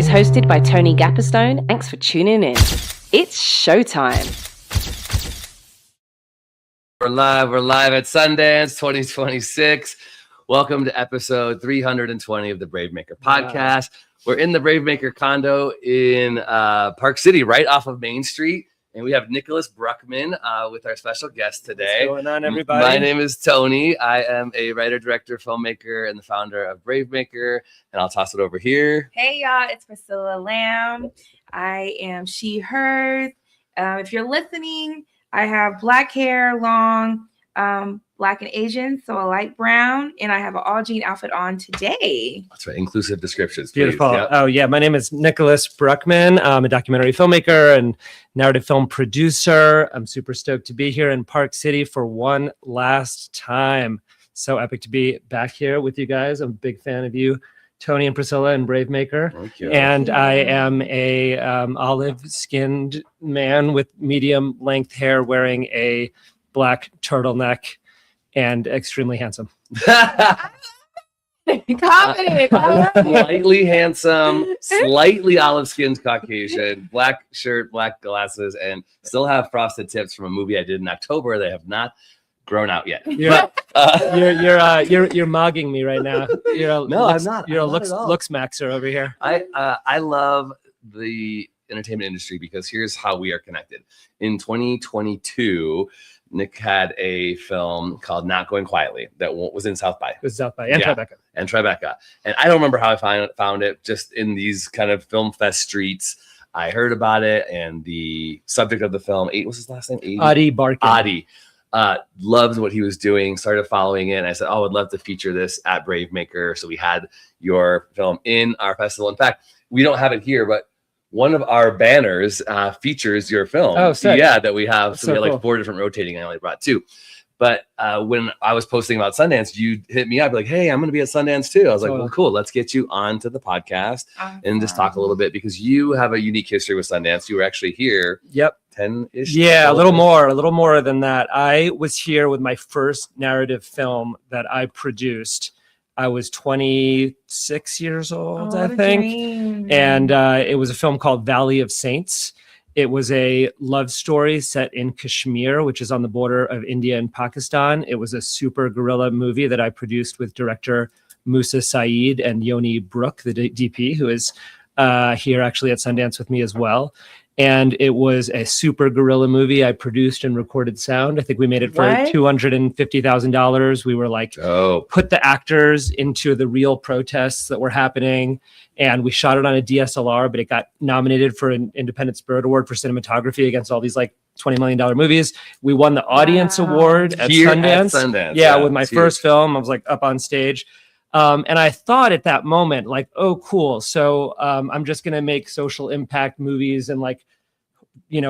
is hosted by Tony Gapperstone. Thanks for tuning in. It's showtime. We're live at Sundance 2026. Welcome to episode 320 of the Bravemaker podcast. We're in the Bravemaker condo in Park City, right off of Main Street. And we have Nicholas Bruckman with our special guest today. What's going on, everybody? My name is Tony. I am a writer, director, filmmaker, and the founder of Bravemaker. And I'll toss it over here. Hey, y'all. It's Priscilla Lamb. I am she, her. If you're listening, I have black hair, long, black and Asian, so a light brown, and I have an all jean outfit on today. That's right. Inclusive descriptions. Beautiful. Yep. Oh, yeah. My name is Nicholas Bruckman. I'm a documentary filmmaker and narrative film producer. I'm super stoked to be here in Park City for one last time. So epic to be back here with you guys. I'm a big fan of you, Tony and Priscilla and Bravemaker. Thank you. And I am a olive-skinned man with medium-length hair wearing a black turtleneck and extremely handsome. Confident. Slightly handsome, slightly olive-skinned Caucasian, black shirt, black glasses, and still have frosted tips from a movie I did in October. They have not grown out yet. You're mogging me right now. I'm not. You're a looks maxer over here. I love the entertainment industry because here's how we are connected. In 2022, Nick had a film called Not Going Quietly that was in South by. It was South by and Tribeca. And Tribeca. And I don't remember how I found it, just in these kind of film fest streets. I heard about it, and the subject of the film, what's his last name? Ady Barkan. Ady. Loved what he was doing, started following it. And I said, I would love to feature this at Bravemaker. So we had your film in our festival. In fact, we don't have it here, but one of our banners features your film. Oh, sick. Yeah, that we have. So we had cool. like 4 different rotating. I only brought 2. But when I was posting about Sundance, you hit me up like, hey, I'm going to be at Sundance too. I was like, well, cool. Let's get you onto the podcast and just talk a little bit, because you have a unique history with Sundance. You were actually here. Yep. 10-ish. Yeah, a little more than that. I was here with my first narrative film that I produced. I was 26 years old, I think. Dream. And it was a film called Valley of Saints. It was a love story set in Kashmir, which is on the border of India and Pakistan. It was a super guerrilla movie that I produced with director Musa Saeed and Yoni Brook, the DP, who is here actually at Sundance with me as well. And it was a super guerrilla movie. I produced and recorded sound. I think we made it for $250,000. We were like, put the actors into the real protests that were happening. And we shot it on a DSLR, but it got nominated for an Independent Spirit Award for cinematography against all these like $20 million movies. We won the Audience Award at Sundance. Yeah, with my first film. I was like up on stage. And I thought at that moment, like, oh, cool. So I'm just going to make social impact movies and like,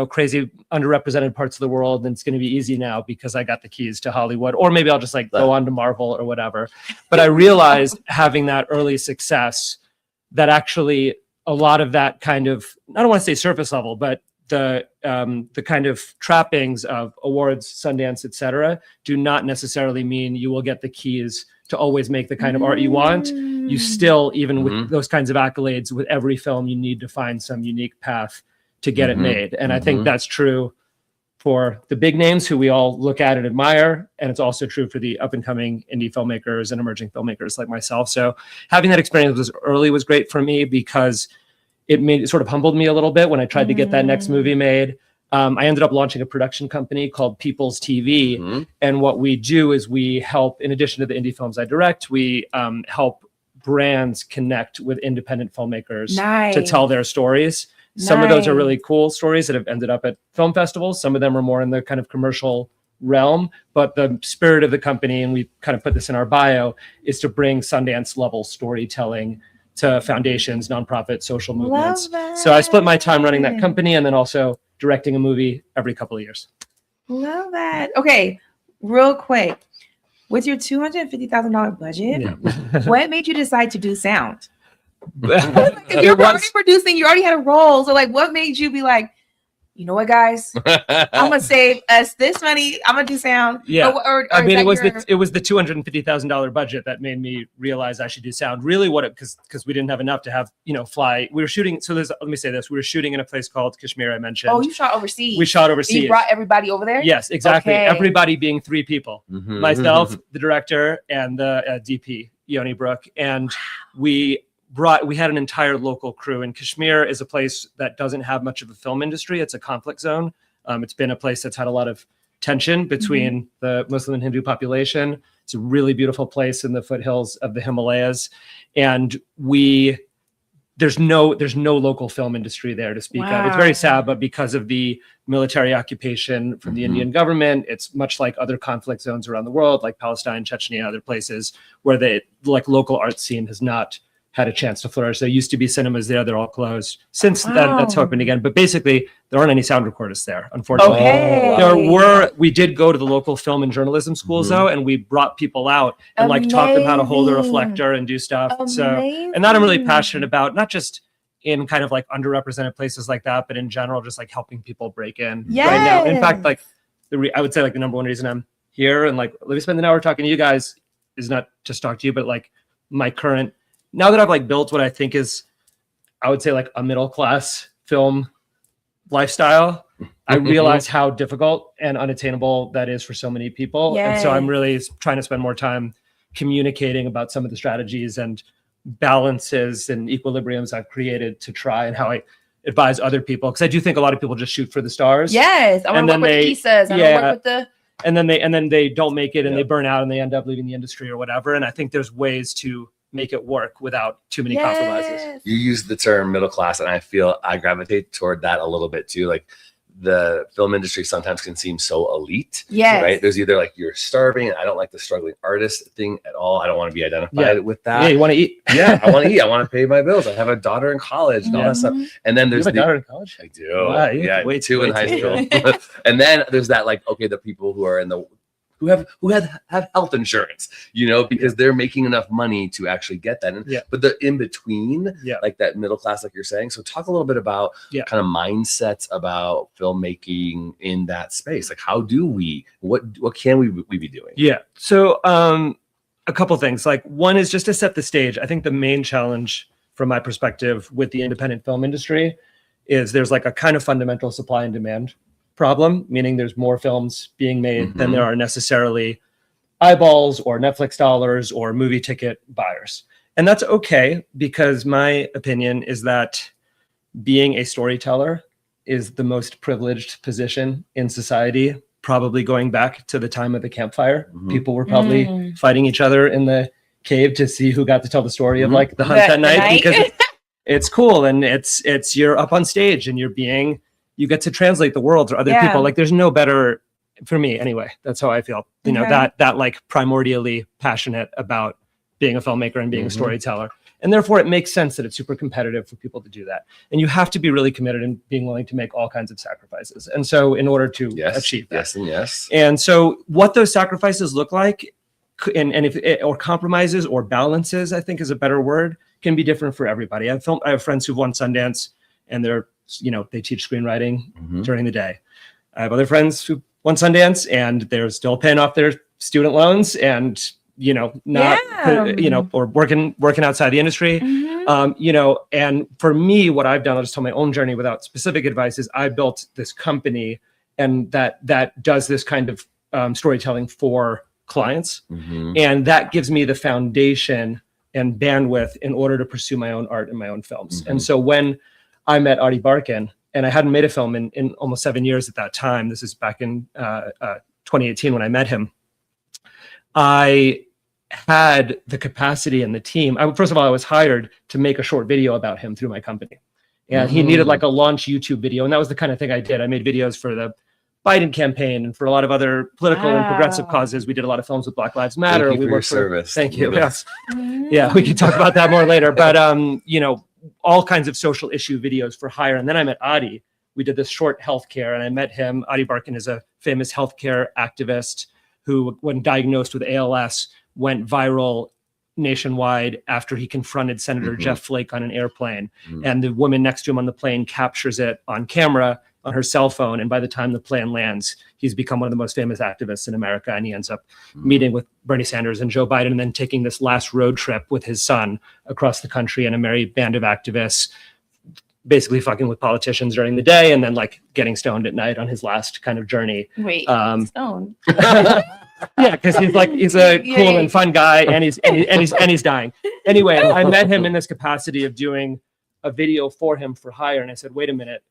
crazy underrepresented parts of the world. And it's going to be easy now because I got the keys to Hollywood, or maybe I'll just like go on to Marvel or whatever. But I realized having that early success that actually a lot of that kind of, I don't want to say surface level, but the kind of trappings of awards, Sundance, etc., do not necessarily mean you will get the keys to always make the kind of art you want. You still, even with those kinds of accolades, with every film, you need to find some unique path to get it made. And I think that's true for the big names who we all look at and admire. And it's also true for the up and coming indie filmmakers and emerging filmmakers like myself. So having that experience was great for me because it sort of humbled me a little bit when I tried to get that next movie made. I ended up launching a production company called People's TV. And what we do is we help, in addition to the indie films I direct, we help brands connect with independent filmmakers to tell their stories. Some of those are really cool stories that have ended up at film festivals. Some of them are more in the kind of commercial realm, but the spirit of the company, and we kind of put this in our bio, is to bring Sundance level storytelling to foundations, nonprofit, social movements. So I split my time running that company and then also directing a movie every couple of years. Love that. Okay, real quick. With your $250,000 budget, what made you decide to do sound? If you're already producing, you already had a role. So like, what made you be like, you know what, guys? I'm gonna save us this money. I'm gonna do sound. Yeah. I mean, it was your... the $250,000 budget that made me realize I should do sound. Really, because we didn't have enough to have, fly. We were shooting. So let me say this: we were shooting in a place called Kashmir. I mentioned. Oh, you shot overseas. We shot overseas. You brought everybody over there. Yes, exactly. Okay. Everybody being 3 people: myself, the director, and the DP, Ady Barkan, and we had an entire local crew. And Kashmir is a place that doesn't have much of a film industry. It's a conflict zone. It's been a place that's had a lot of tension between the Muslim and Hindu population. It's a really beautiful place in the foothills of the Himalayas. And there's no local film industry there to speak of. It's very sad, but because of the military occupation from the Indian government, it's much like other conflict zones around the world, like Palestine, Chechnya, and other places where the local art scene has not had a chance to flourish. There used to be cinemas there; they're all closed. Since then, that's opened again. But basically, there aren't any sound recordists there, unfortunately. Okay. We did go to the local film and journalism schools though, and we brought people out and taught them how to hold a reflector and do stuff. And that I'm really passionate about, not just in kind of underrepresented places like that, but in general, just helping people break in right now. In fact, I would say the number one reason I'm here and let me spend an hour talking to you guys is not just talk to you, but my current. Now that I've built what I think is, I would say a middle class film lifestyle, I realize how difficult and unattainable that is for so many people. Yes. And so I'm really trying to spend more time communicating about some of the strategies and balances and equilibriums I've created to try and how I advise other people. Because I do think a lot of people just shoot for the stars. Yes, I want to work with the Isas. I want to work with the... And then they don't make it and they burn out and they end up leaving the industry or whatever. And I think there's ways to make it work without too many compromises. You use the term middle class, and I feel I gravitate toward that a little bit too. The film industry sometimes can seem so elite. Yes. Right? There's either you're starving, and I don't like the struggling artist thing at all. I don't want to be identified with that. Yeah, you want to eat. Yeah, I want to eat. I want to pay my bills. I have a daughter in college and all that stuff. And then there's you have a daughter in college? I do. Wow, 2 in high school. And then there's that the people who are in the who have health insurance, because they're making enough money to actually get that. But the in between, that middle class, like you're saying. So talk a little bit about kind of mindsets about filmmaking in that space. How do what can we be doing? Yeah. So a couple things. One is just to set the stage. I think the main challenge from my perspective with the independent film industry is there's a kind of fundamental supply and demand problem, meaning there's more films being made than there are necessarily eyeballs or Netflix dollars or movie ticket buyers. And that's okay, because my opinion is that being a storyteller is the most privileged position in society, probably going back to the time of the campfire. People were probably fighting each other in the cave to see who got to tell the story of the hunt that night, because it's cool and it's you're up on stage and you get to translate the world to other people. There's no better, for me anyway, that's how I feel, that primordially passionate about being a filmmaker and being a storyteller. And therefore it makes sense that it's super competitive for people to do that. And you have to be really committed and being willing to make all kinds of sacrifices. And so in order to achieve that. And so what those sacrifices look like, or compromises or balances, I think is a better word, can be different for everybody. I have friends who've won Sundance and they teach screenwriting during the day. I have other friends who won Sundance and they're still paying off their student loans and, or working outside the industry. And for me, what I've done, I'll just tell my own journey without specific advice, is I built this company and that does this kind of storytelling for clients. And that gives me the foundation and bandwidth in order to pursue my own art and my own films. And so when I met Ady Barkan, and I hadn't made a film in almost 7 years at that time. This is back in 2018 when I met him. I had the capacity and the team. First of all, I was hired to make a short video about him through my company. And he needed a launch YouTube video. And that was the kind of thing I did. I made videos for the Biden campaign and for a lot of other political and progressive causes. We did a lot of films with Black Lives Matter. Thank you for your service. Thank you. Yes. Yeah, we can talk about that more later. But, all kinds of social issue videos for hire. And then I met Ady. We did this short healthcare, and I met him. Ady Barkan is a famous healthcare activist who, when diagnosed with ALS, went viral nationwide after he confronted Senator Jeff Flake on an airplane. And the woman next to him on the plane captures it on camera on her cell phone. And by the time the plan lands, he's become one of the most famous activists in America. And he ends up meeting with Bernie Sanders and Joe Biden, and then taking this last road trip with his son across the country and a merry band of activists, basically fucking with politicians during the day and then like getting stoned at night on his last kind of journey. Wait, stoned. Yeah, because he's a cool and fun guy, and he's dying. Anyway, I met him in this capacity of doing a video for him for hire, and I said, wait a minute,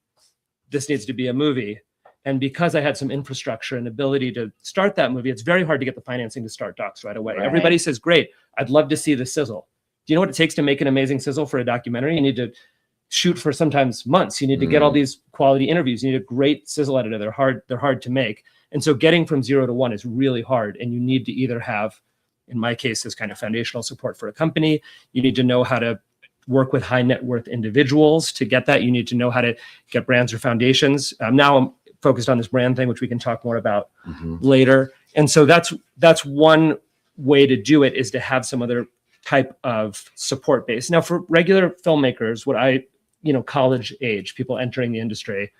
this needs to be a movie. And because I had some infrastructure and ability to start that movie, it's very hard to get the financing to start docs right away. Right. Everybody says, great, I'd love to see the sizzle. Do you know what it takes to make an amazing sizzle for a documentary? You need to shoot for sometimes months. You need to get all these quality interviews. You need a great sizzle editor. They're hard to make. And so getting from 0 to 1 is really hard. And you need to either have, in my case, this kind of foundational support for a company. You need to know how to work with high net worth individuals to get that. You need to know how to get brands or foundations. Now I'm focused on this brand thing, which we can talk more about later. And so that's one way to do it, is to have some other type of support base. Now for regular filmmakers, what I, college age, people entering the industry,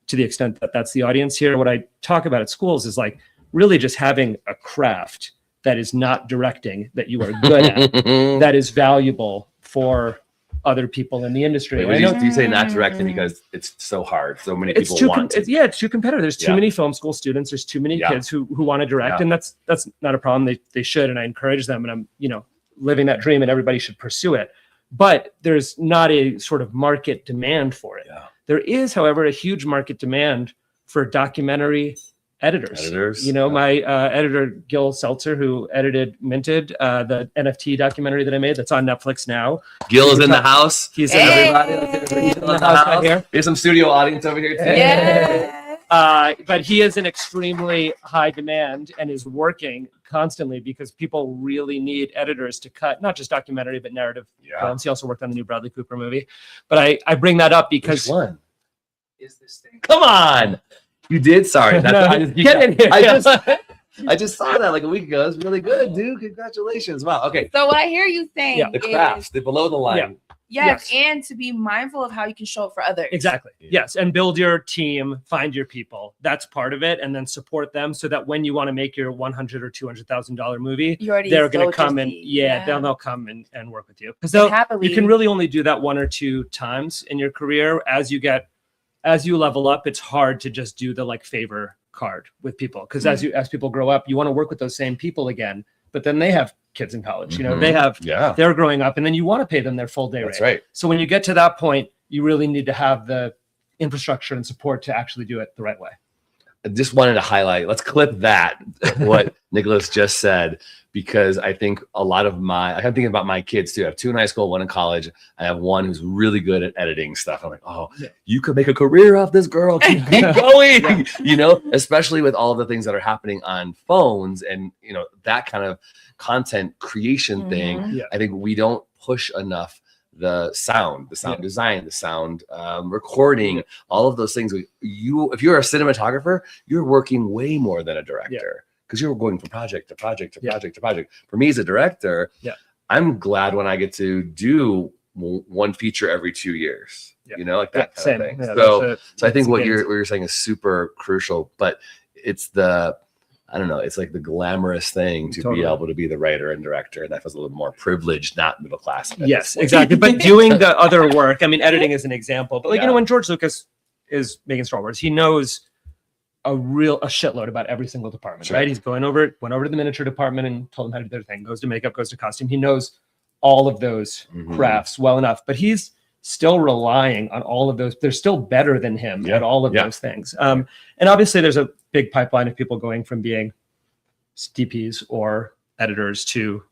to the extent that that's the audience here, what I talk about at schools is like really just having a craft that is not directing, that you are good at, that is valuable for other people in the industry. Wait, do you say not directing because it's so hard? So many people want to. It's too competitive. There's too many film school students. There's too many kids who want to direct, and that's not a problem. They should, and I encourage them, and I'm living that dream, and everybody should pursue it. But there's not a sort of market demand for it. Yeah. There is, however, a huge market demand for documentary editors. My editor, Gil Seltzer, who edited Minted, the NFT documentary that I made that's on Netflix now. Gil is in the house. He's in everybody. He's in the house right here. There's some studio audience over here too. Yeah. But he is in extremely high demand and is working constantly because people really need editors to cut not just documentary but narrative films. He also worked on the new Bradley Cooper movie. But I bring that up because which one is this thing? Come on, you did. Sorry, get in here. I just saw that like a week ago. It's really good, dude. Congratulations! Wow. Okay. So what I hear you saying, the crafts, the below the line. Yes, and to be mindful of how you can show it for others. Exactly. Yes, and build your team, find your people. That's part of it, and then support them so that when you want to make your $100,000 or $200,000 movie, they're going to come and they'll come and work with you, because you can really only do that 1 or 2 times in your career. As you level up, it's hard to just do the like favor card with people, because as people grow up, you want to work with those same people again. But then they have kids in college, they're growing up, and then you want to pay them their full day rate. That's right. So when you get to that point, you really need to have the infrastructure and support to actually do it the right way. I just wanted to highlight, let's clip that, what Nicholas just said, because I think I'm thinking about my kids too. I have 2 in high school, 1 in college. I have one who's really good at editing stuff. I'm like, you could make a career off this, girl. Keep going, especially with all of the things that are happening on phones and, that kind of content creation thing. Yeah. I think we don't push enough the sound design, the sound recording, all of those things. If you're a cinematographer, you're working way more than a director, because you're going from project to project to project to project. For me as a director, I'm glad when I get to do 1 feature every 2 years, like that kind of thing. So I think what you're saying is super crucial, but it's it's like the glamorous thing to be able to be the writer and director. That feels a little more privileged, not middle class. Yes, exactly. But doing the other work, editing is an example. But when George Lucas is making Star Wars, he knows a shitload about every single department, right? He's went over to the miniature department and told them how to do their thing. Goes to makeup, goes to costume. He knows all of those crafts well enough, but he's still relying on all of those. They're still better than him at all of those things. And obviously there's a big pipeline of people going from being DPs or editors to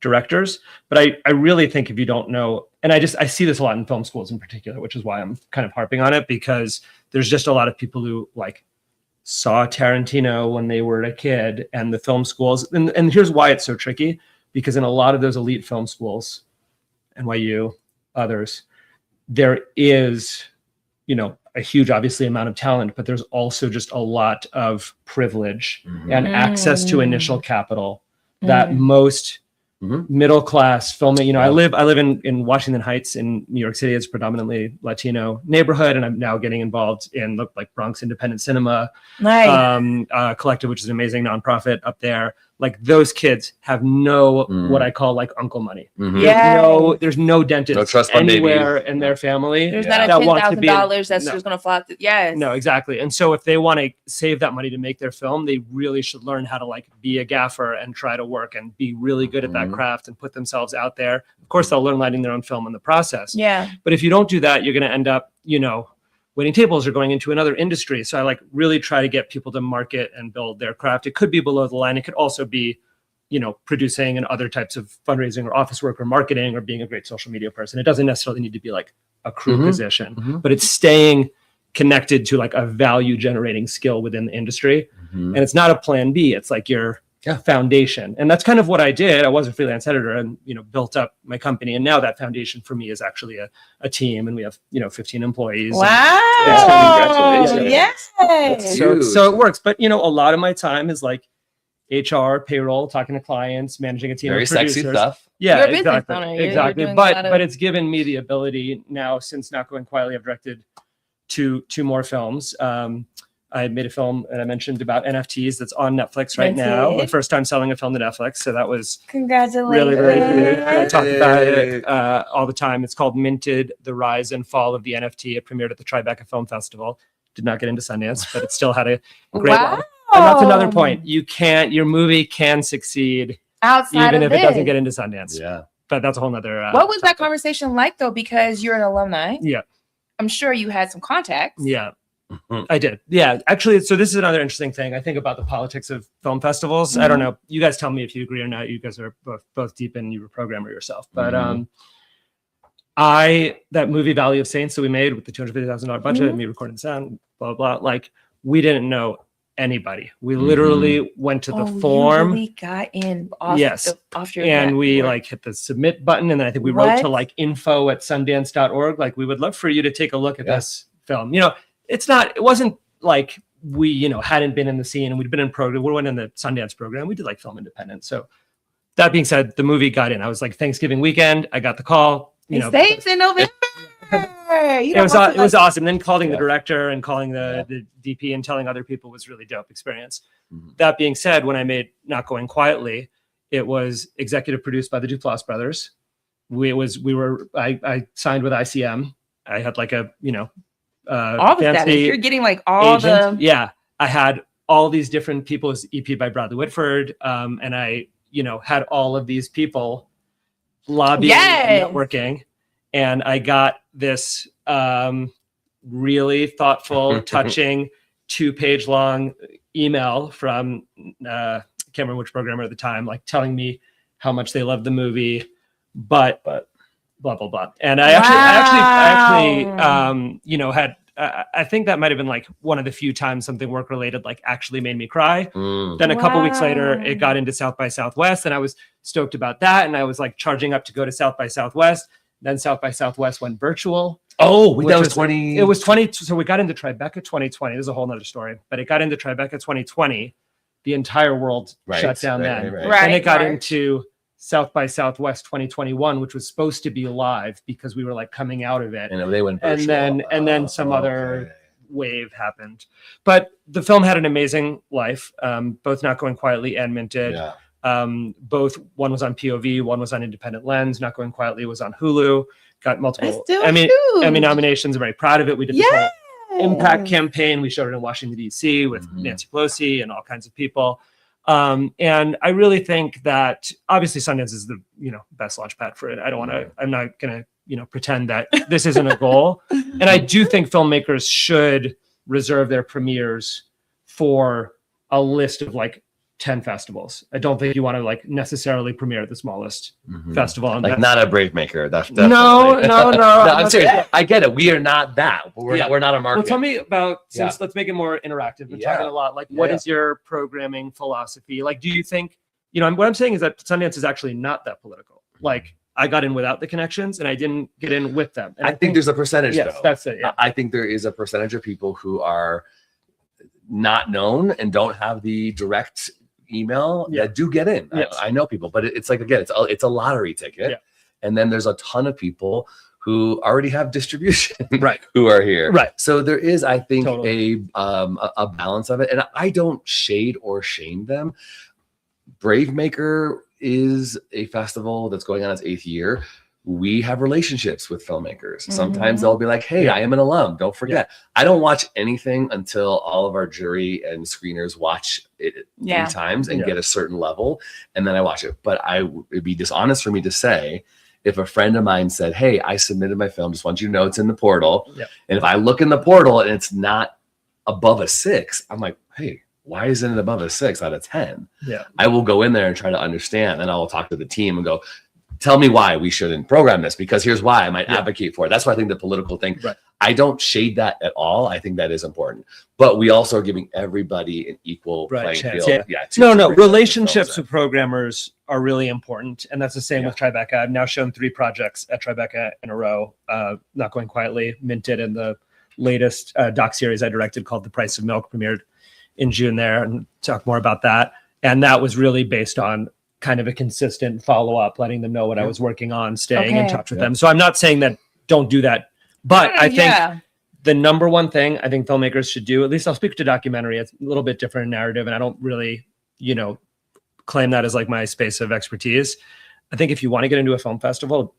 directors. But I really think if you don't know, and I see this a lot in film schools in particular, which is why I'm kind of harping on it, because there's just a lot of people who like saw Tarantino when they were a kid, and the film schools, and here's why it's so tricky, because in a lot of those elite film schools, NYU, others, there is, a huge, obviously, amount of talent, but there's also just a lot of privilege and access to initial capital that most middle class filming. I live in Washington Heights in New York City. It's predominantly Latino neighborhood, and I'm now getting involved in like Bronx Independent Cinema Collective, which is an amazing nonprofit up there. Like those kids have no what I call like uncle money. There's no dentist No trust fund anywhere babies. in their family. There's not a $10,000 that's just gonna fly through. No, exactly. And so if they want to save that money to make their film, they really should learn how to like be a gaffer and try to work and be really good at that craft and put themselves out there. Of course, they'll learn lighting their own film in the process. Yeah. But if you don't do that, you're going to end up, waiting tables or going into another industry. So I like really try to get people to market and build their craft. It could be below the line. It could also be, producing and other types of fundraising or office work or marketing or being a great social media person. It doesn't necessarily need to be like a crew position, but it's staying connected to like a value generating skill within the industry. And it's not a plan B. It's like your foundation. And that's kind of what I did. I was a freelance editor and, built up my company. And now that foundation for me is actually a team. And we have, 15 employees. Wow. Yes. So it works. But, a lot of my time is like HR, payroll, talking to clients, managing a team Very of producers. sexy stuff. Yeah, You're a business exactly. owner. You're Exactly. doing a But lot of- but it's given me the ability now, since Not Going Quietly, I've directed two more films. I made a film, and I mentioned about NFTs that's on Netflix right now. My first time selling a film to Netflix, so that was Congratulations. really, really good. I talk about it all the time. It's called Minted: The Rise and Fall of the NFT. It premiered at the Tribeca Film Festival. Did not get into Sundance, but it still had a great run. And that's another point. Your movie can succeed outside even of if it doesn't this. get into Sundance. Yeah. But that's a whole nother. What was that conversation like though? Because you're an alumni. Yeah. I'm sure you had some contacts. Yeah. I did. Yeah. Actually, so this is another interesting thing I think about the politics of film festivals. I don't know. You guys tell me if you agree or not. You guys are both deep in, you're a programmer yourself. But that movie Valley of Saints that we made with the $250,000 budget, me recording sound, blah, blah, like we didn't know anybody. We literally went to the form. You really got in off, off your and back. we like hit the submit button, and then I think we wrote to like info@sundance.org. Like, we would love for you to take a look at this film. It wasn't like we, hadn't been in the scene and we'd been in program. We went in the Sundance program. We did like Film Independent. So that being said, the movie got in. I was like Thanksgiving weekend. I got the call. Saints in November. It was awesome. Then calling the director and calling the DP and telling other people was really dope experience. That being said, when I made Not Going Quietly, it was executive produced by the Duplass brothers. I signed with ICM. I had like a, all the fancy status. You're getting like all agent. the. Yeah. I had all these different people. It was EP by Bradley Whitford. And I, had all of these people lobbying and networking. And I got this really thoughtful, touching 2-page long email from I can't remember which programmer at the time, like telling me how much they loved the movie, but blah blah blah. And I actually had I think that might have been like one of the few times something work related like actually made me cry. Then a couple weeks later, it got into South by Southwest, and I was stoked about that. And I was like charging up to go to South by Southwest. Then South by Southwest went virtual. Oh, that was 20. It was 20. So we got into Tribeca 2020. There's a whole nother story, but it got into Tribeca 2020. The entire world shut down then. And it got into South by Southwest 2021, which was supposed to be live because we were like coming out of it. And they went virtual. And then some other wave happened. But the film had an amazing life, both Not Going Quietly and Minted. Yeah. Both, one was on POV, one was on Independent Lens. Not Going Quietly was on Hulu. Got multiple Emmy nominations. I'm very proud of it. We did this whole impact campaign. We showed it in Washington, DC with Nancy Pelosi and all kinds of people. And I really think that obviously Sundance is the best launch pad for it. I'm not gonna pretend that this isn't a goal. And I do think filmmakers should reserve their premieres for a list of like 10 festivals. I don't think you want to like necessarily premiere at the smallest festival. Like not a Brave Maker. That's no. I'm serious. I get it. We are not that. We're not a market. Well, tell me about, let's make it more interactive. We're talking a lot. Like, what is your programming philosophy? Like, do you think, what I'm saying is that Sundance is actually not that political. Like, I got in without the connections and I didn't get in with them. And I think there's a percentage though. That's it. Yeah. I think there is a percentage of people who are not known and don't have the direct email Yeah. that do get in. Yes. I know people, but it's like, again, it's a lottery ticket. Yeah. And then there's a ton of people who already have distribution, Right. who are here. Right. So there is, I think, Totally. a balance of it. And I don't shade or shame them. Brave Maker is a festival that's going on its 8th year. We have relationships with filmmakers. Sometimes they'll be like, hey, I am an alum. Don't forget. I don't watch anything until all of our jury and screeners watch it 3 times and get a certain level. And then I watch it. But it'd be dishonest for me to say, if a friend of mine said, hey, I submitted my film, just want you to know it's in the portal. Yep. And if I look in the portal and it's not above a 6, I'm like, hey, why isn't it above a 6 out of 10? Yeah. I will go in there and try to understand. And I will talk to the team and go, tell me why we shouldn't program this, because here's why I might advocate for it. That's why I think the political thing, I don't shade that at all. I think that is important. But we also are giving everybody an equal playing field. No, relationships with programmers are really important. And that's the same with Tribeca. I've now shown 3 projects at Tribeca in a row. Not Going Quietly, minted, and the latest doc series I directed called The Price of Milk premiered in June there, and talk more about that. And that was really based on kind of a consistent follow-up, letting them know what I was working on, staying in touch with them. So I'm not saying that don't do that, but I think the number one thing I think filmmakers should do, at least I'll speak to documentary, it's a little bit different narrative, and I don't really, claim that as like my space of expertise. I think if you want to get into a film festival,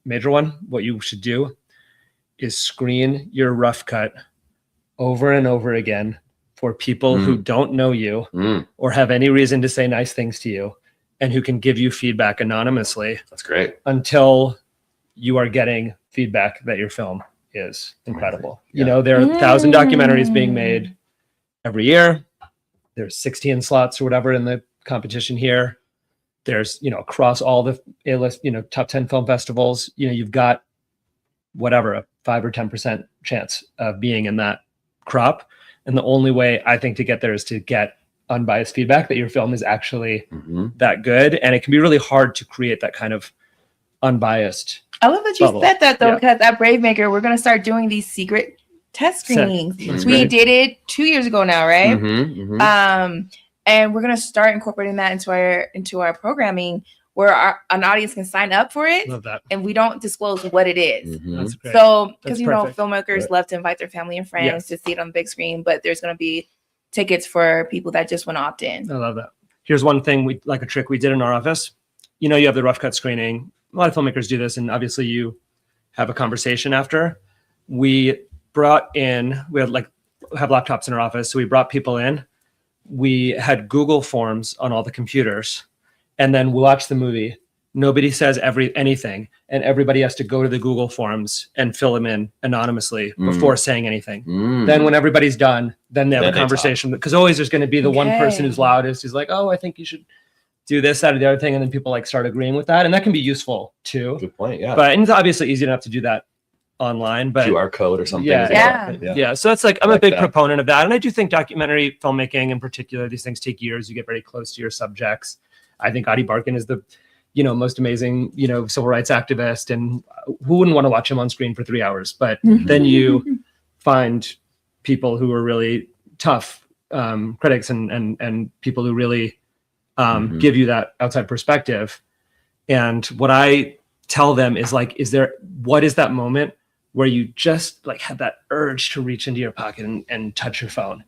major one, what you should do is screen your rough cut over and over again for people who don't know you or have any reason to say nice things to you, and who can give you feedback anonymously. That's great. Until you are getting feedback that your film is incredible. There are 1,000 documentaries being made every year. There's 16 slots or whatever in the competition here. There's, across all the A-list, top 10 film festivals, you've got whatever, a 5 or 10% chance of being in that crop. And the only way I think to get there is to get unbiased feedback that your film is actually that good. And it can be really hard to create that kind of unbiased I love that you bubble. said that though, because at Brave Maker, we're going to start doing these secret test screenings. We did it 2 years ago now, right? And we're going to start incorporating that into our programming, where an audience can sign up for it. Love that. And we don't disclose what it is. That's great. So, That's because perfect. filmmakers love to invite their family and friends to see it on the big screen, but there's going to be tickets for people that just want to opt in. I love that. Here's one thing a trick we did in our office. You have the rough cut screening. A lot of filmmakers do this, and obviously you have a conversation after. We have laptops in our office, so we brought people in. We had Google Forms on all the computers, and then we'll watch the movie. Nobody says anything, and everybody has to go to the Google Forms and fill them in anonymously before saying anything. Then when everybody's done, then they have a conversation, because always there's going to be the one person who's loudest, who's like, oh, I think you should do this, that, or the other thing. And then people start agreeing with that. And that can be useful too. Good point. Yeah. But it's obviously easy enough to do that online, but QR code or something. Yeah. So that's I'm a big proponent of that. And I do think documentary filmmaking in particular, these things take years. You get very close to your subjects. I think Ady Barkan is the most amazing, civil rights activist, and who wouldn't want to watch him on screen for 3 hours? But then you find people who are really tough critics and people who really give you that outside perspective. And what I tell them is what is that moment where you just have that urge to reach into your pocket and touch your phone?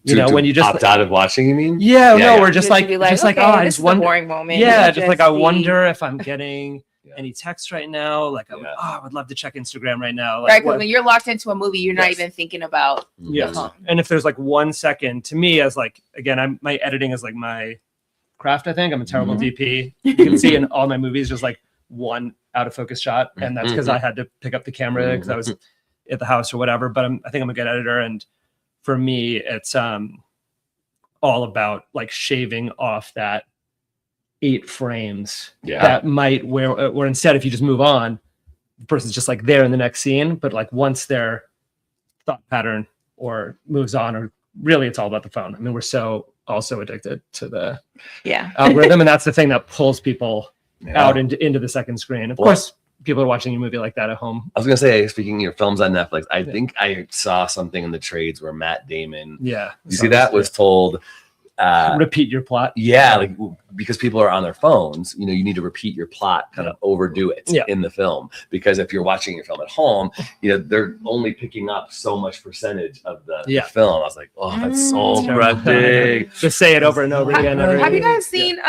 When you just opt out of watching, you mean? We're just like, oh, I just wonder. Boring moment. Yeah, I wonder if I'm getting any text right now. I would love to check Instagram right now. Right, because when you're locked into a movie, you're not even thinking about. Yes, and if there's 1 second, to me, as my editing is my craft. I think I'm a terrible DP. You can see in all my movies just one out of focus shot, and that's because I had to pick up the camera because I was at the house or whatever. But I think I'm a good editor, and for me, it's all about shaving off that 8 frames that might where instead if you just move on, the person's just there in the next scene, but once their thought pattern or moves on, or really it's all about the phone. I mean, we're so also addicted to the algorithm, and that's the thing that pulls people out into the second screen. Of course, people are watching a movie like that at home. I was gonna say, speaking of films on Netflix, I think I saw something in the trades where Matt Damon, you see that was told, repeat your plot. Yeah, like because people are on their phones, you need to repeat your plot, kind of overdo it in the film. Because if you're watching your film at home, they're only picking up so much percentage of the film. I was like, oh, that's so frustrating. Just say it over and over again. Have you guys seen?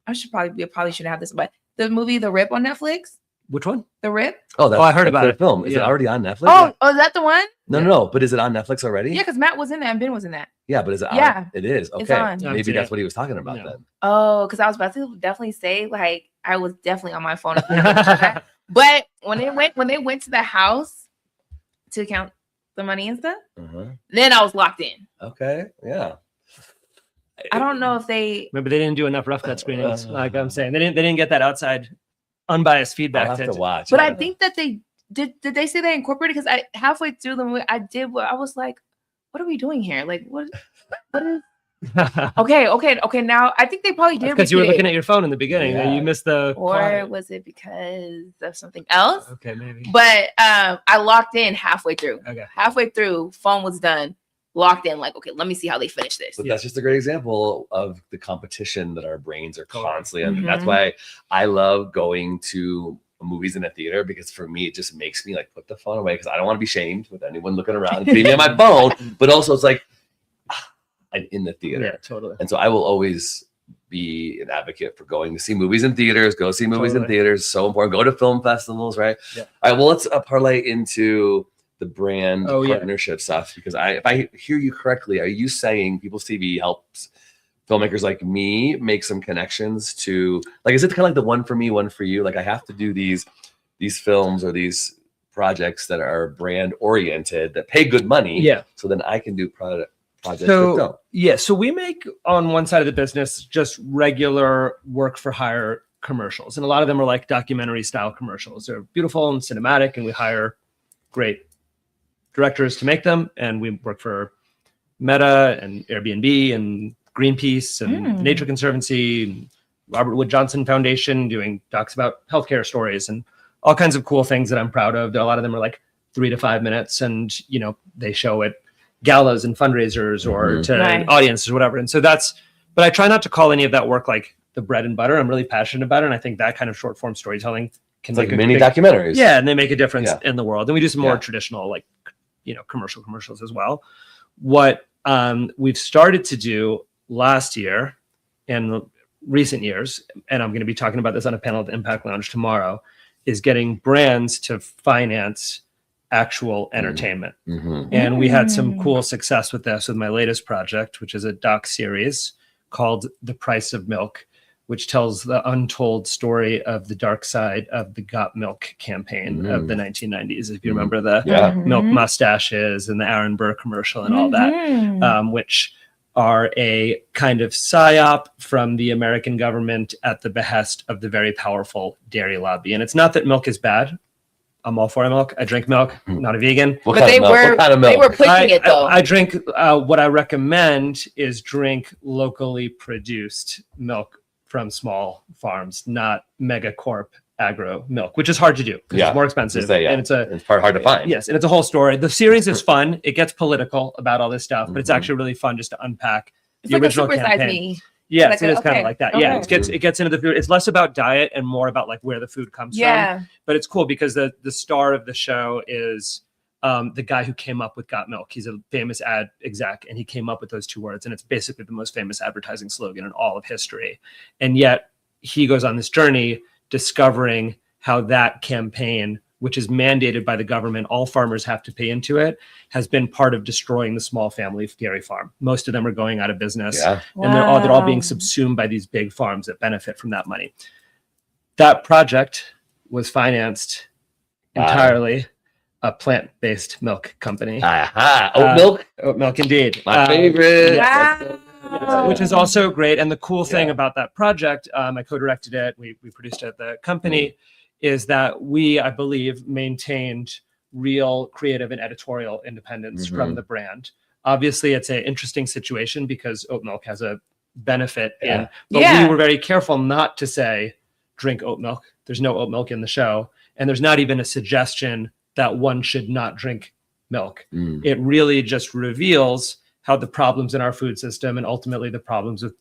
I probably should have this, but the movie The Rip on Netflix. Which one? The Rip. Oh, I heard about it. Film. Is it already on Netflix? Oh, is that the one? No. But is it on Netflix already? Yeah, because Matt was in that and Ben was in that. Yeah, but is it on? Yeah. It is. Okay. It's on. Maybe that's what he was talking about then. Oh, because I was about to definitely say, like, I was definitely on my phone. But when they went to the house to count the money and stuff, then I was locked in. Okay. Yeah. I don't know if they maybe they didn't do enough rough cut screenings. Like I'm saying, they didn't get that outside unbiased feedback. I'll have to watch. But I think that they did they say they incorporated, because I halfway through the movie I was like, what are we doing here? Like what is okay. Now I think they probably did because you were looking at your phone in the beginning. Yeah. You missed the or was it because of something else? Okay, maybe. But I locked in halfway through. Okay. Halfway through, phone was done. Locked in, like, okay, let me see how they finish this. But that's just a great example of the competition that our brains are constantly under. That's why I love going to movies in a theater, because for me, it just makes me like put the phone away, because I don't want to be shamed with anyone looking around and seeing me on my phone. But also it's like, I'm in the theater. Yeah, totally. And so I will always be an advocate for going to see movies in theaters. Go see movies in theaters. So important. Go to film festivals, right? Yeah. All right, well, let's parlay into the brand partnership stuff, because if I hear you correctly, are you saying People's TV helps filmmakers like me make some connections to, like, is it kind of like the one for me, one for you? Like, I have to do these films or these projects that are brand oriented that pay good money. Yeah. So then I can do projects that don't. Yeah. So we make on one side of the business just regular work for hire commercials, and a lot of them are like documentary style commercials. They're beautiful and cinematic, and we hire great directors to make them, and we work for Meta and Airbnb and Greenpeace and Nature Conservancy and Robert Wood Johnson Foundation, doing docs about healthcare stories and all kinds of cool things that I'm proud of. A lot of them are like 3 to 5 minutes, and they show at galas and fundraisers or to audiences or whatever. And so but I try not to call any of that work like the bread and butter. I'm really passionate about it, and I think that kind of short form storytelling can make like mini documentaries. Yeah, and they make a difference in the world. And we do some more traditional, like, commercials as well. What we've started to do last year and recent years, and I'm going to be talking about this on a panel at the Impact Lounge tomorrow, is getting brands to finance actual entertainment. And we had some cool success with this with my latest project, which is a doc series called The Price of Milk, which tells the untold story of the dark side of the Got Milk campaign of the 1990s. If you remember the milk mustaches and the Aaron Burr commercial and all that, which are a kind of psyop from the American government at the behest of the very powerful dairy lobby. And it's not that milk is bad. I'm all for milk. I drink milk, not a vegan. But they were pushing it though. I drink, what I recommend is drink locally produced milk from small farms, not megacorp agro milk, which is hard to do because it's more expensive. And it's hard to find. Yes, and it's a whole story. The series is fun. It gets political about all this stuff, but it's actually really fun just to unpack the original campaign. Yes, it is kind of like that. Yeah, it gets into the food. It's less about diet and more about like where the food comes from. But it's cool because the star of the show is the guy who came up with Got Milk. He's a famous ad exec, and he came up with those two words, and it's basically the most famous advertising slogan in all of history. And yet he goes on this journey discovering how that campaign, which is mandated by the government, all farmers have to pay into it, has been part of destroying the small family dairy farm. Most of them are going out of business, and they're all being subsumed by these big farms that benefit from that money. That project was financed entirely a plant-based milk company. Oat milk? Oat milk, indeed. My favorite. Which is also great. And the cool thing about that project, I co-directed it, we produced it at the company, is that we, I believe, maintained real creative and editorial independence from the brand. Obviously, it's an interesting situation because oat milk has a benefit but we were very careful not to say, drink oat milk. There's no oat milk in the show. And there's not even a suggestion that one should not drink milk. It really just reveals how the problems in our food system and ultimately the problems with,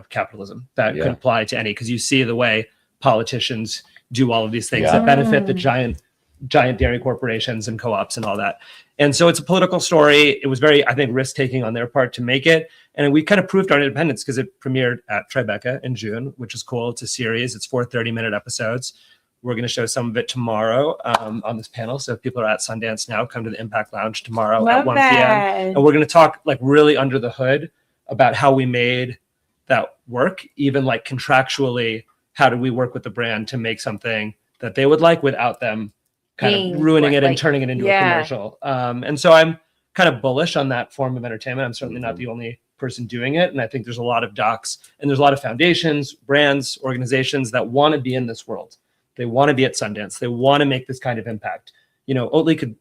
capitalism that could apply to any, because you see the way politicians do all of these things that benefit the giant dairy corporations and co-ops and all that. And so it's a political story. It was very, I think, risk-taking on their part to make it. And we kind of proved our independence because it premiered at Tribeca in June, which is cool. It's a series. It's 4 30-minute episodes. We're going to show some of it tomorrow on this panel. So if people are at Sundance now, come to the Impact Lounge tomorrow at 1 p.m. And we're going to talk like really under the hood about how we made that work, even like contractually. How do we work with the brand to make something that they would like without them kind of ruining it and turning it into a commercial? And so I'm kind of bullish on that form of entertainment. I'm certainly not the only person doing it. And I think there's a lot of docs and there's a lot of foundations, brands, organizations that want to be in this world. They want to be at Sundance. They want to make this kind of impact. Oatly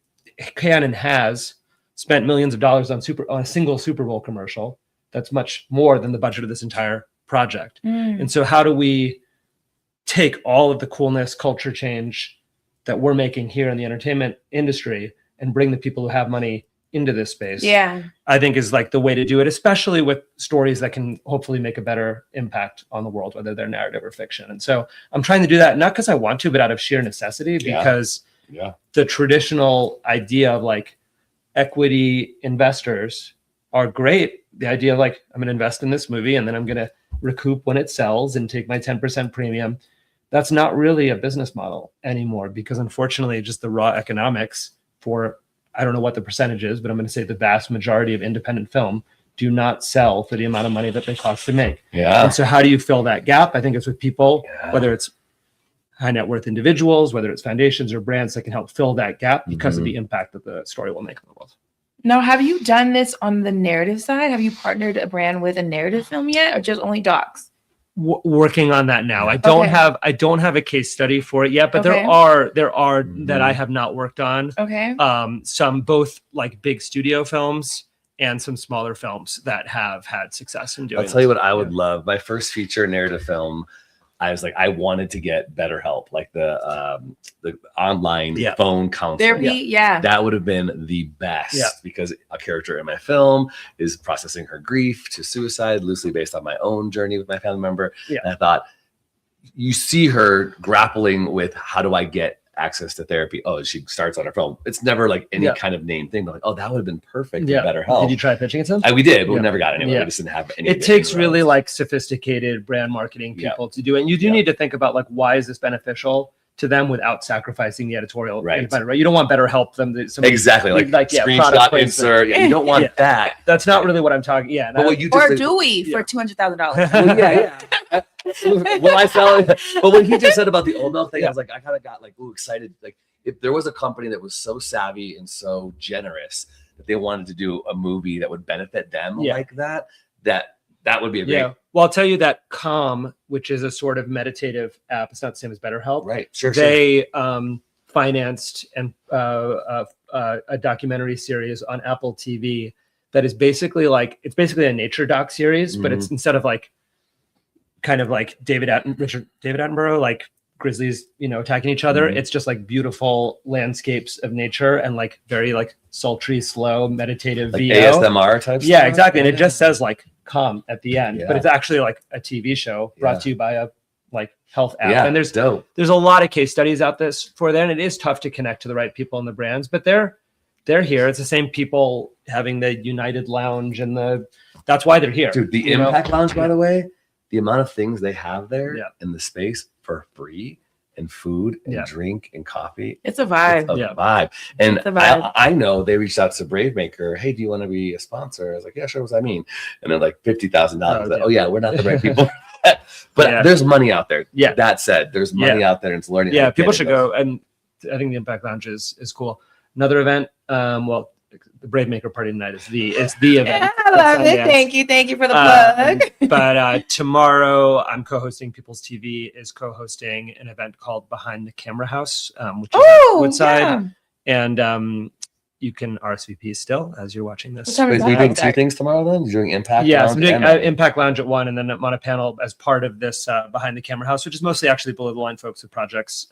can and has spent millions of dollars on a single Super Bowl commercial. That's much more than the budget of this entire project. And so how do we take all of the coolness, culture change that we're making here in the entertainment industry and bring the people who have money into this space? I think is like the way to do it, especially with stories that can hopefully make a better impact on the world, whether they're narrative or fiction. And so I'm trying to do that, not because I want to, but out of sheer necessity, because the traditional idea of like equity investors are great. The idea of like, I'm going to invest in this movie and then I'm going to recoup when it sells and take my 10% premium. That's not really a business model anymore, because unfortunately just the raw economics for, I don't know what the percentage is, but I'm going to say the vast majority of independent film do not sell for the amount of money that they cost to make. And so how do you fill that gap? I think it's with people, whether it's high net worth individuals, whether it's foundations or brands that can help fill that gap because of the impact that the story will make in the world. Now, have you done this on the narrative side? Have you partnered a brand with a narrative film yet, or just only docs? Working on that now. I don't have a case study for it yet, but there are that I have not worked on. Some both like big studio films and some smaller films that have had success in doing. I'll tell you what I would love. My first feature narrative film, I was like, I wanted to get BetterHelp, like the online phone counseling. That would have been the best because a character in my film is processing her grief to suicide, loosely based on my own journey with my family member. And I thought, you see her grappling with how do I get access to therapy? Oh, she starts on her phone. It's never like any kind of name thing, but like, oh, that would have been perfect. BetterHelp. Did you try pitching it to them? We did, but we never got anywhere. We just didn't have any. It takes really like sophisticated brand marketing people to do it. And you do need to think about like, why is this beneficial to them without sacrificing the editorial? Right. You don't want BetterHelp them. Exactly. Like screenshot insert. You don't want that. That's not really what I'm talking. But what you just or do we for $200,000? Well, I felt, but when he just said about the old milk thing, I was like, I kind of got like excited. Like if there was a company that was so savvy and so generous that they wanted to do a movie that would benefit them like that would be a great. Well, I'll tell you that Calm, which is a sort of meditative app, it's not the same as BetterHelp. Right. They financed a documentary series on Apple TV that is basically like, it's basically a nature doc series, but it's instead of like kind of like David Attenborough, like grizzlies, attacking each other. It's just like beautiful landscapes of nature and like very like sultry, slow, meditative like VO. ASMR type stuff. Yeah, exactly. And it just says like calm at the end, but it's actually like a TV show brought to you by a like health app. And there's a lot of case studies out this for that. And it is tough to connect to the right people in the brands, but they're here. It's the same people having the United Lounge and that's why they're here. Dude, the Impact Lounge, by the way, the amount of things they have there in the space for free and food and drink and coffee. It's a vibe. It's a vibe. And I know they reached out to Bravemaker. Hey, do you want to be a sponsor? I was like, yeah, sure. What does that mean? And they're like $50,000. We're not the right people. But there's money out there. That said, there's money out there and it's learning. Yeah, people should go. And I think the Impact Lounge is cool. Another event, the Bravemaker Party tonight is the event. Yeah, I love it. Thank you for the plug. But tomorrow, I'm co-hosting. People's TV is co-hosting an event called Behind the Camera House, which is at Woodside, and you can RSVP still as you're watching this. Are you doing two things tomorrow then? You're doing Impact Lounge? Yeah, so I'm doing Impact Lounge at 1, and then I'm on a panel as part of this Behind the Camera House, which is mostly actually below the line folks with projects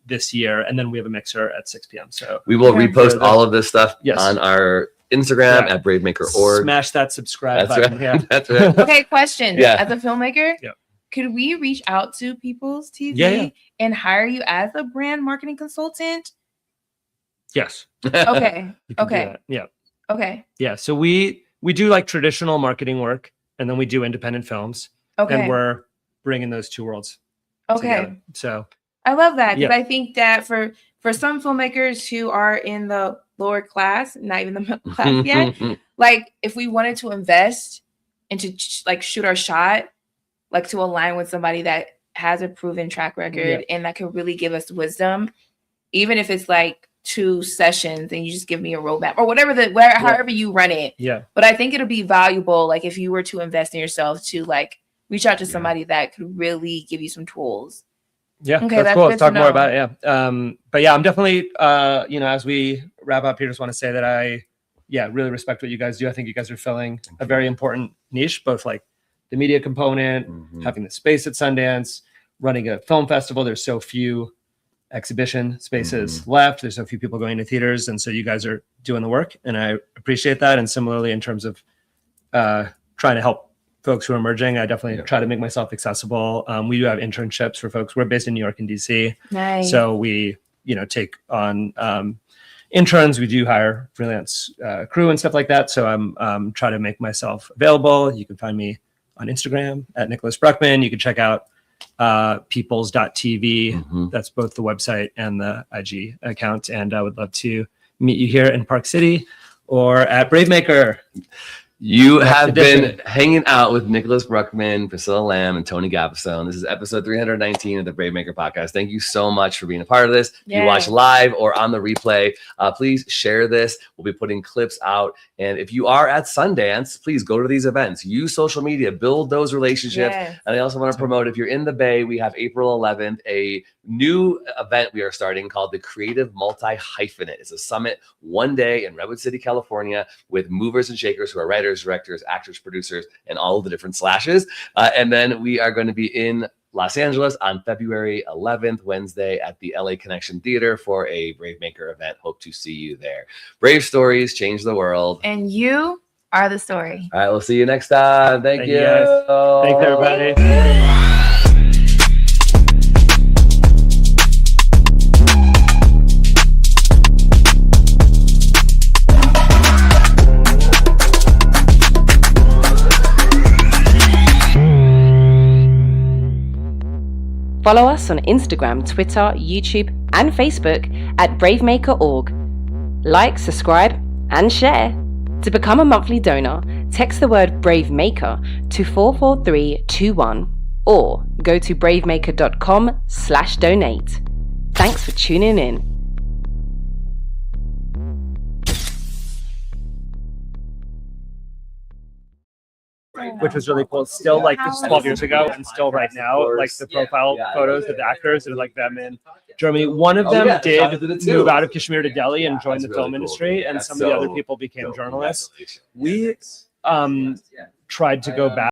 this year. And then we have a mixer at 6 p.m. So we will repost all of this stuff on our Instagram at bravemaker.org. Smash that subscribe That's button. right. Yeah. That's right. Okay, question. Yeah. As a filmmaker, Yep. could we reach out to People's TV Yeah. and hire you as a brand marketing consultant? Yes. Okay. You can do Okay. that. Yeah. Okay. Yeah. So we do like traditional marketing work, and then we do independent films, Okay. and we're bringing those two worlds Okay. together. So I love that because Yeah. I think that for some filmmakers who are in the lower class, not even the middle class yet, like if we wanted to invest and to like shoot our shot, like to align with somebody that has a proven track record and that could really give us wisdom, even if it's like 2 sessions and you just give me a roadmap or whatever however you run it. yeah. But I think it'll be valuable, like if you were to invest in yourself, to like reach out to somebody that could really give you some tools. Yeah, Okay, that's that's cool. good Let's to talk more know. about it. Yeah. But yeah, I'm definitely, as we wrap up here, just want to say that I really respect what you guys do. I think you guys are filling a very important niche, both like the media component, having the space at Sundance, running a film festival. There's so few exhibition spaces left. There's so few people going to theaters. And so you guys are doing the work, and I appreciate that. And similarly, in terms of trying to help folks who are emerging, I definitely try to make myself accessible. We do have internships for folks. We're based in New York and DC. Nice. So we, take on interns. We do hire freelance crew and stuff like that. So I'm trying to make myself available. You can find me on Instagram at Nicholas Bruckman. You can check out peoples.tv. That's both the website and the IG account. And I would love to meet you here in Park City or at Bravemaker. You have edition. been hanging out with Nicholas Bruckman, Priscilla Lamb, and Tony Gavasone. This is episode 319 of the Bravemaker podcast. Thank you so much for being a part of this. If you watch live or on the replay, please share this. We'll be putting clips out. And if you are at Sundance, please go to these events. Use social media. Build those relationships. Yes. And I also want to promote, if you're in the Bay, we have April 11th, a new event we are starting called the Creative Multi-Hyphenate. It's a summit one day in Redwood City, California, with movers and shakers who are writers, directors, actors, producers, and all of the different slashes. And then we are going to be in Los Angeles on February 11th, Wednesday, at the LA Connection Theater for a Bravemaker event. Hope to see you there. Brave stories change the world. And you are the story. All right, we'll see you next time. Thank you. guys. Thanks, everybody. Follow us on Instagram, Twitter, YouTube, and Facebook at bravemaker.org. Like, subscribe, and share. To become a monthly donor, text the word BRAVEMAKER to 44321 or go to bravemaker.com/donate. Thanks for tuning in. Which was really cool. Still like this 12 years ago, and still right now, like the profile photos of the actors and like them in Germany. One of them did move out of Kashmir to Delhi and join the film industry, and some of the other people became journalists. We tried to go back